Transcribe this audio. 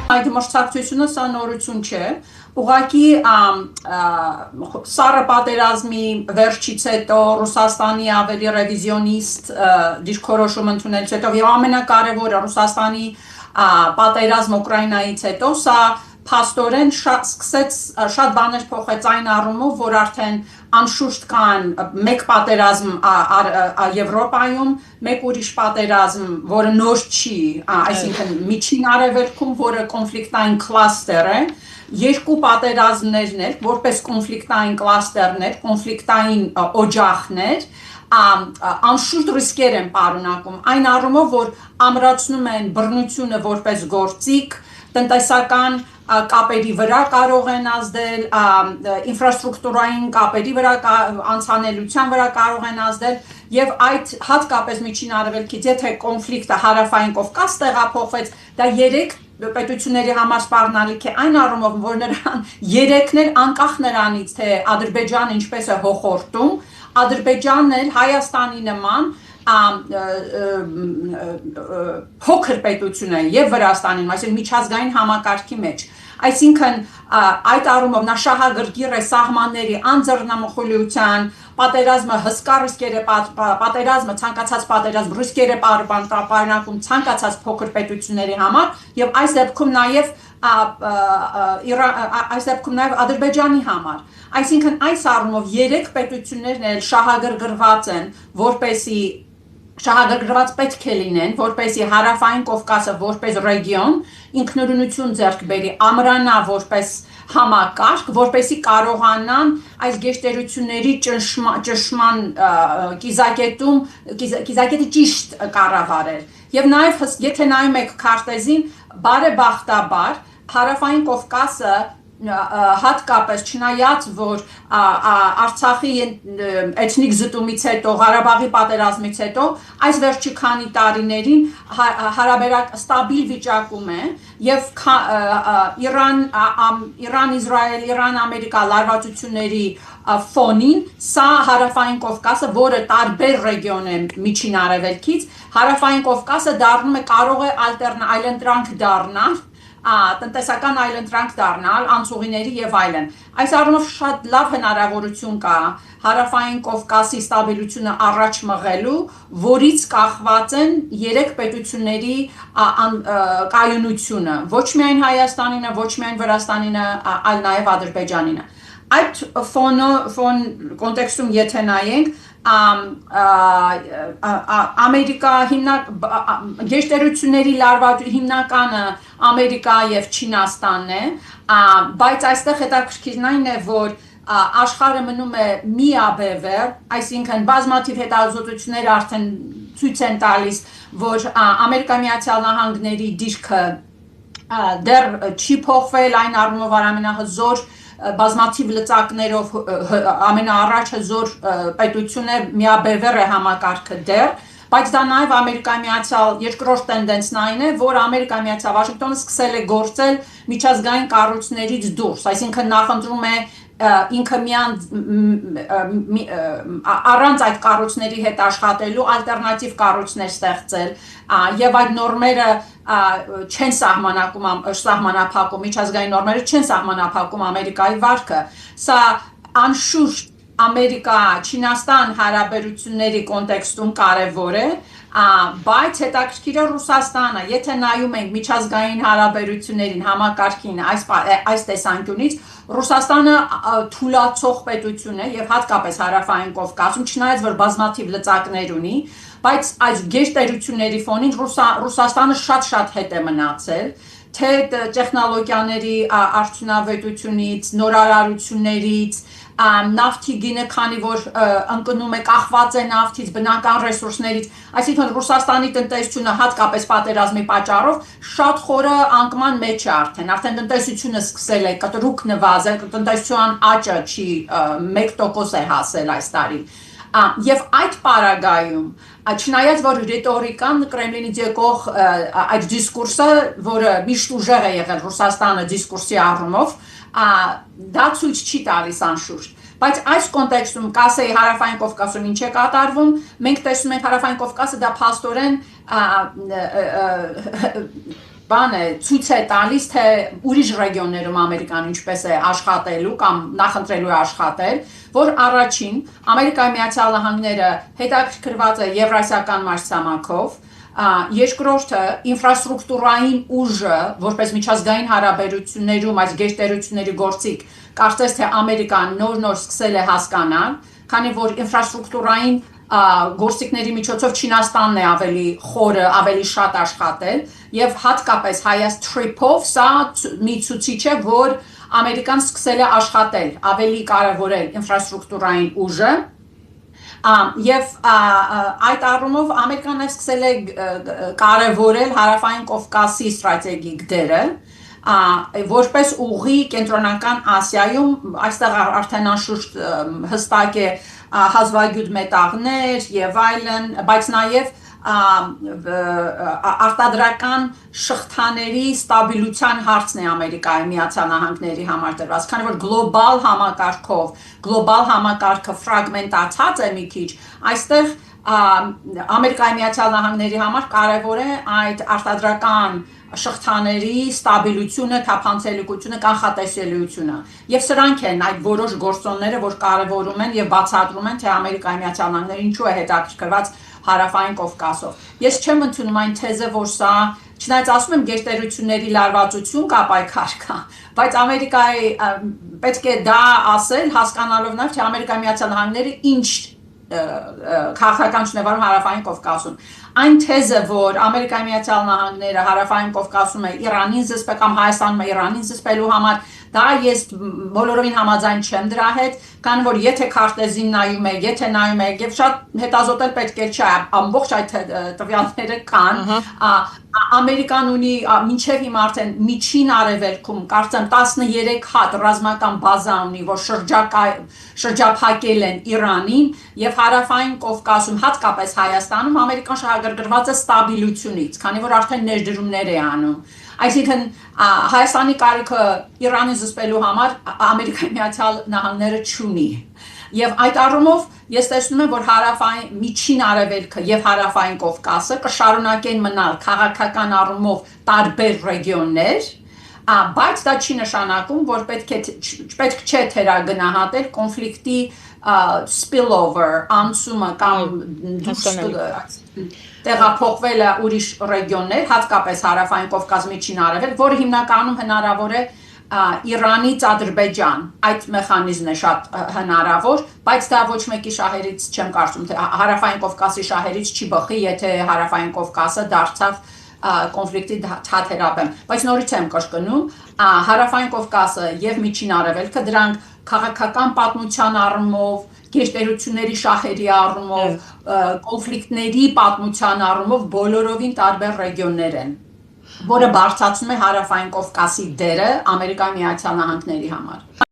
Այդ մրցակցությունը սա նորություն չէ, ուղղակի Սառը պատերազմի վերջից հետո Ռուսաստանի ավելի ռևիզիոնիստ դիրքորոշում ընդունելուց հետո եւ ամենակարևորը Ռուսաստանի պատերազմ Ուկրաինայից հետո սա փաստորեն շատ բաներ փոխեց այն առումով, որ արդեն անշուշտ կան մեկ պատերազմ Եվրոպայում, մեկ ուրիշ պատերազմ, որը նոր չի, այսինքն միջին արևելքում, որը կոնֆլիկտային կլաստեր է, երկու պատերազմներն էլ, որպես կոնֆլիկտային կլաստերներ, կոնֆլիկտային օջախներ, անշուշտ ռիսկեր են պարունակում, այն առումով, որ ամրացնում են բռնությունը որպես գործիք, տնտեսական կապերի վրա կարող են ազդել, ինֆրաստրուկտուրային կապերի վրա, անցանելիության վրա կարող են ազդել եւ այդ հատկապես միջին արևելքից եթե կոնֆլիկտը հարավային Կովկաս տեղափոխվեց, դա երեք պետությունների համար սպառնալիք է այն առումով, որ նրան երեքն էլ անկախ նրանից, թե Ադրբեջանը ինչպես է հոխորտում, Ադրբեջանն էլ Հայաստանի նման փոքր պետություն է եւ Վրաստանին, այսինքն միջազգային համակարգի մեջ Այսինքն այդ առումով նա շահագրգիռ է սահմանների անձեռնամխելիության, պատերազմը հսկա ռիսկեր է պատերազմը ցանկացած պատերազմ ռիսկեր է պարունակում ցանկացած փոքր պետությունների համար եւ այս դեպքում նաեւ Ադրբեջանի համար Այսինքն այս առումով երեք պետություններն էլ շահագրգռված են որպեսի շահագրգռված պետք է լինեն, որպեսի հարավային Կովկասը որպես ռեգիոն ինքնուրույնություն ձեռք բերի, ամրանա որպես համակարգ, որպեսի կարողանան այս գեշտերությունների ճնշման կիզակետի ճիշտ կառավարել։ Եվ նաև եթե նայում եք քարտեզին, բարեբախտաբար հարավային Կովկասը հատկապես չնայած որ Արցախի էթնիկ զտումից հետո Ղարաբաղի պատերազմից հետո այս վերջի քանի տարիներին հարաբերակ ստաբիլ վիճակում է եւ Իրան-Իսրայել, Իրան-Ամերիկա լարվածությունների ֆոնին սա հարավային Կովկասը, որը տարբեր ռեգիոն է միջին արևելքից, հարավային Կովկասը դառնում է կարող է այլընտրանք դառնալ տնտեսական այլընտրանք դառնալ, անցուղիների եւ այլն։ Այս առումով շատ լավ հնարավորություն կա հարավային Կովկասի ստաբիլությունը առաջ մղելու, որից կախված են երեք պետությունների կայունությունը, ոչ միայն Հայաստանինը, ոչ միայն Վրաստանինը, այլ նաեւ Ադրբեջանինը։ Այդ կոնտեքստում եթե նայենք, Ամերիկա գեշտերությունների հիմնականը Ամերիկա եւ Չինաստանն է, բայց այստեղ հետաքրքիրն այն է, որ աշխարհը մնում է միաբևեռ, այսինքն բազմաթիվ հետազոտություններ արդեն ցույց են տալիս, որ Ամերիկայի Միացյալ Նահանգների դիրքը դեռ չի փոխվել, այն առումով ամենահզոր բազմաթիվ լծակներով ամենաառաջ հզոր պետություն է միաբևեռ է համակարգը դեռ, բայց դա նաև Ամերիկայի Միացյալ երկրորդ տենդենսն այն է, որ Ամերիկայի Միացյալ Վաշինգտոնը սկսել է գործել միջազգային կառույցներից դուրս, այսինքն նախընտրում է ինքը առանց այդ կառույցների հետ աշխատելու ալտերնատիվ կառույցներ ստեղծել եւ այդ նորմերը չեն սահմանափակում միջազգային նորմերը չեն սահմանափակում Ամերիկայի վարքը սա անշուշտ Ամերիկա-Չինաստան հարաբերությունների կոնտեքստում կարևոր է բայց հետաքրքիր է Ռուսաստանը եթե նայում ենք միջազգային հարաբերություններին համակարգին այս տեսանկյունից Ռուսաստանը թուլացող պետություն է եւ հատկապես հարավային Կովկասում չնայած որ բազմաթիվ լծակներ ունի բայց այս գեշտերությունների ֆոնին Ռուսաստանը շատ հետ է մնացել թե տեխնոլոգիաների արդյունավետությունից նորարարություններից նավթի գինը քանի որ ընկնում է կախված է նավթից բնական ռեսուրսներից այսինքն Ռուսաստանի տնտեսությունը հատկապես պատերազմի պատճառով շատ խորը անկման մեջ է արդեն տնտեսությունը սկսել է կտրուկ նվազել տնտեսության աճը չի 1% է հասել այս տարի եւ այդ պարագայում չնայած որ ռետորիկան Կրեմլինից եկող այդ դիսկուրսը որը միշտ ուժեղ է եղել Ռուսաստանը դիսկուրսի առումով դա ցույց չի տալիս անշուշտ բայց այս կոնտեքստում կասեի հարավային Կովկասում ինչ է կատարվում մենք տեսնում ենք հարավային Կովկասը դա փաստորեն բան է ցույց է տալիս թե ուրիշ ռեգիոններում Ամերիկան ինչպես է աշխատելու կամ նախընտրելու է աշխատել, որ առաջին Ամերիկայի Միացյալ Նահանգները հետաքրքրված է եվրասիական մայրցամաքով, երկրորդը ինֆրաստրուկտուրային ուժը, որպես միջազգային հարաբերություններում այս գերտերությունների գործիք, կարծես թե Ամերիկան նոր-նոր սկսել է հասկանալ, քանի որ ինֆրաստրուկտուրային գործիքների միջոցով Չինաստանն է ավելի խորը, ավելի շատ աշխատել եւ հատկապես Հայաց Trip-ով սա մի ցուցիչ է, որ Ամերիկան սկսել է աշխատել, ավելի կարևորել ինֆրաստրուկտուրային ուժը եւ այդ առումով Ամերիկան սկսել է կարևորել Հարավային Կովկասի ստրատեգիկ դերը որպես ուղի կենտրոնական Ասիայում այստեղ արդեն անշուշտ հստակ է հազվագյուտ մետաղներ եւ այլն, բայց նաեւ արտադրական շղթաների ստաբիլության հարցն է Ամերիկայի Միացյալ Նահանգների համար դրված, քանի որ գլոբալ համակարգով, գլոբալ համակարգը ֆրագմենտացած է մի քիչ, այստեղ Ամերիկայի Միացյալ Նահանգների համար կարևոր է այդ արտադրական շղթաների ստաբիլությունը, թափանցելիությունը, կանխատեսելիությունը։ Եվ սրանք են այդ որոշ գործոնները, որ կարևորում են եւ բացատրում են, թե Ամերիկայի Միացյալ Նահանգները ինչու է հետաքրքրված Հարավային Կովկասով։ Ես չեմ ընդունում այն թեզը, որ սա, չնայած ասում եմ գերտերությունների լարվածություն կա պայքար կա, բայց Ամերիկայի պետք է դա ասել, հասկանալով նաեւ, թե Ամերիկայի Միացյալ Նահանգները ինչ քաղաքական շնորհիվ Հարավային Կովկասում այն թեզը, որ Ամերիկայի Միացյալ Նահանգները Հարավային Կովկասում է Իրանին զսպել կամ Հայաստանում է Իրանին զսպելու համար, դա ես բոլորովին համաձայն չեմ դրա հետ, քանի որ եթե քարտեզին նայում եք, եթե նայում եք, եւ շատ հետազոտել պետք է չէ, ամբողջ այդ տվյալները կան, Ամերիկան ունի մինչև հիմա արդեն միջին արևելքում կարծեմ 13 հատ ռազմական բազա ունի, որ շրջափակել են Իրանին եւ Հարավային Կովկասում, հատկապես Հայաստանում Ամերիկան շահագրգռված է ստաբիլությունից, քանի որ արդեն ներդրումներ է անում։ Այսինքն Հայաստանի կարիքը Իրանին զսպելու համար Ամերիկայի Միացյալ Նահանգները չունի։ Եվ այդ առումով ես տեսնում եմ, որ հարավային միջին արևելքը եւ հարավային Կովկասը կշարունակեն մնալ քաղաքական առումով տարբեր ռեգիոններ, բայց դա չի նշանակում, որ պետք չէ թերագնահատել կոնֆլիկտի spillover, անցումը կամ տեղափոխվելը ուրիշ ռեգիոններ, հատկապես հարավային Կովկասի միջին արևելք, որը հիմնականում հնարավոր է Իրանից Ադրբեջան, այդ մեխանիզմն է շատ հնարավոր, բայց դա ոչ մեկի շահերից չեմ կարծում, թե Հարավային Կովկասի շահերից չի բխի, եթե Հարավային Կովկասը դարձավ կոնֆլիկտի թատերաբեմ, բայց նորից եմ կրկնում, Հարավային Կովկասը եւ Միջին Արևելքը դրանք քաղաքական պատմության առումով, գերտերությունների շահերի առումով, կոնֆլիկտների պատմության առումով բոլորովին տարբեր ռեգիոններ են, որը բարձրացնում է Հարավային Կովկասի դերը Ամերիկայի Միացյալ Նահանգների համար։